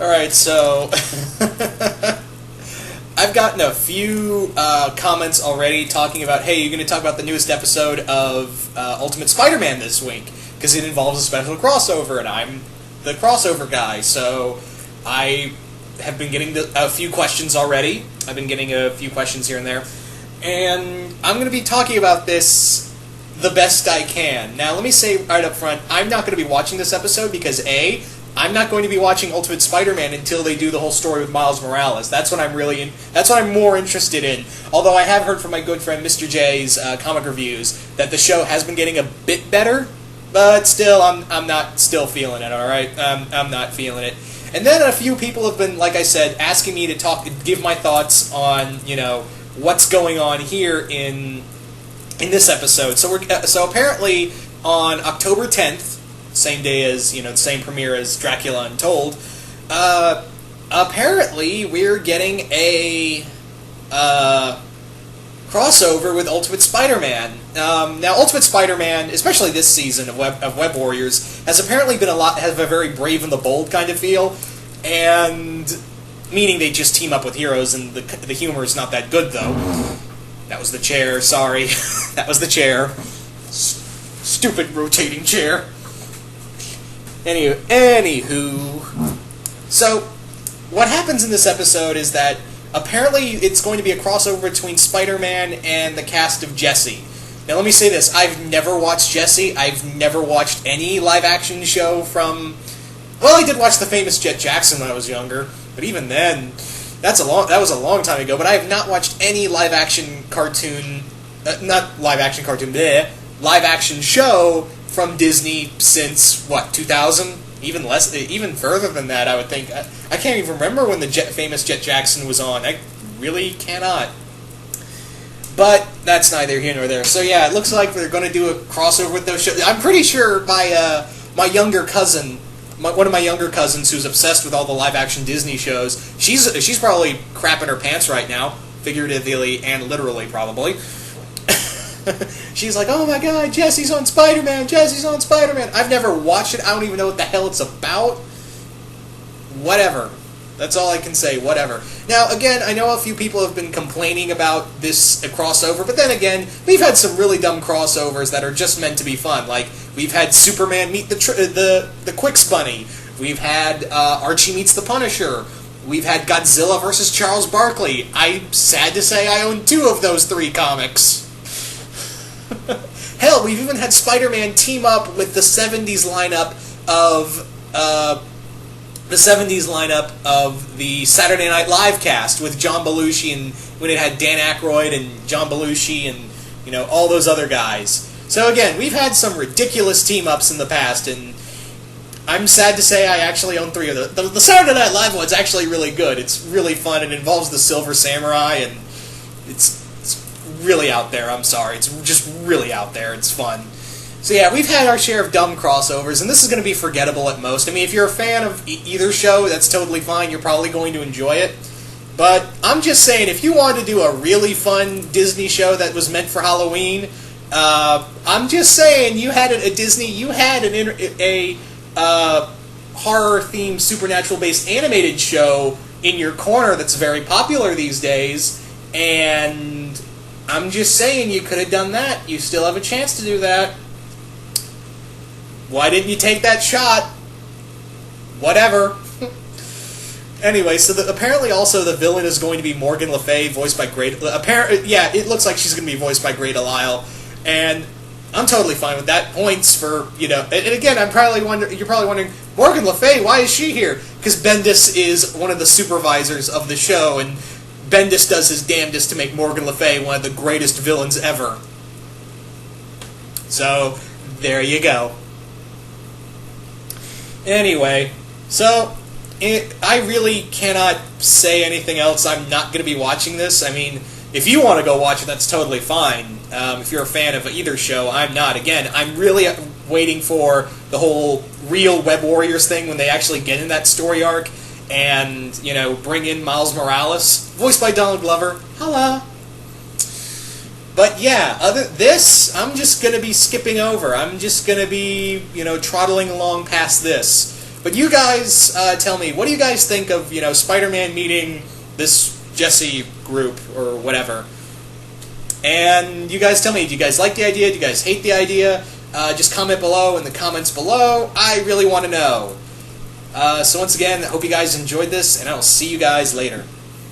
Alright, so I've gotten a few comments already talking about, hey, you're going to talk about the newest episode of Ultimate Spider-Man this week, because it involves a special crossover, and I'm the crossover guy, so I have been getting a few questions already. I've been getting a few questions here and there, and I'm going to be talking about this the best I can. Now, let me say right up front, I'm not going to be watching this episode because, A, I'm not going to be watching Ultimate Spider-Man until they do the whole story with Miles Morales. That's what I'm that's what I'm more interested in. Although I have heard from my good friend Mr. J's comic reviews that the show has been getting a bit better, but still, I'm not still feeling it. All right, I'm not feeling it. And then a few people have been, like I said, asking me to give my thoughts on what's going on here in this episode. So apparently on October 10th. Same day as, the same premiere as Dracula Untold, apparently we're getting a crossover with Ultimate Spider-Man. Now, Ultimate Spider-Man, especially this season of Web Warriors, has apparently been has a very brave and the bold kind of feel, and meaning they just team up with heroes, and the humor is not that good, though. That was the chair, sorry. That was the chair. Stupid rotating chair. Anywho, so what happens in this episode is that apparently it's going to be a crossover between Spider-Man and the cast of Jesse. Now let me say this, I've never watched Jesse, I've never watched any live-action show from... Well, I did watch The Famous Jet Jackson when I was younger, but even then, that was a long time ago, but I have not watched any live-action cartoon... live-action show from Disney since, 2000? Even less, even further than that, I would think. I can't even remember when the Famous Jet Jackson was on. I really cannot. But that's neither here nor there. So yeah, it looks like they're going to do a crossover with those shows. I'm pretty sure my younger cousin, one of my younger cousins who's obsessed with all the live-action Disney shows, she's probably crapping her pants right now, figuratively and literally, probably. She's like, oh my god, Jesse's on Spider-Man, Jesse's on Spider-Man. I've never watched it, I don't even know what the hell it's about. Whatever. That's all I can say, whatever. Now, again, I know a few people have been complaining about this crossover, but then again, we've had some really dumb crossovers that are just meant to be fun. Like, we've had Superman meet the Quicks Bunny. We've had Archie meets the Punisher. We've had Godzilla vs. Charles Barkley. I'm sad to say I own 2 of those 3 comics. Hell, we've even had Spider-Man team up with the 70s lineup of the Saturday Night Live cast with John Belushi, and when it had Dan Aykroyd and John Belushi and all those other guys. So again, we've had some ridiculous team-ups in the past, and I'm sad to say I actually own 3 of those. The Saturday Night Live one's actually really good. It's really fun. It involves the Silver Samurai, and it's really out there, I'm sorry. It's just really out there. It's fun. So yeah, we've had our share of dumb crossovers, and this is going to be forgettable at most. I mean, if you're a fan of either show, that's totally fine. You're probably going to enjoy it. But I'm just saying, if you wanted to do a really fun Disney show that was meant for Halloween, I'm just saying, you had a horror-themed, supernatural-based animated show in your corner that's very popular these days, and I'm just saying, you could have done that. You still have a chance to do that. Why didn't you take that shot? Whatever. Anyway, so apparently also the villain is going to be Morgan Le Fay, voiced by yeah, it looks like she's going to be voiced by Grey DeLisle, and I'm totally fine with that. Points for, and again, you're probably wondering, Morgan Le Fay, why is she here? Because Bendis is one of the supervisors of the show, and Bendis does his damnedest to make Morgan Le Fay one of the greatest villains ever. So, there you go. Anyway, so, I really cannot say anything else. I'm not going to be watching this. I mean, if you want to go watch it, that's totally fine. If you're a fan of either show, I'm not. Again, I'm really waiting for the whole real Web Warriors thing when they actually get in that story arc. And, bring in Miles Morales, voiced by Donald Glover. Hello. But yeah, I'm just going to be skipping over. I'm just going to be, trottling along past this. But you guys tell me, what do you guys think of Spider-Man meeting this Jesse group or whatever? And you guys tell me, do you guys like the idea? Do you guys hate the idea? Just comment below in the comments below. I really want to know. So once again, I hope you guys enjoyed this, and I will see you guys later.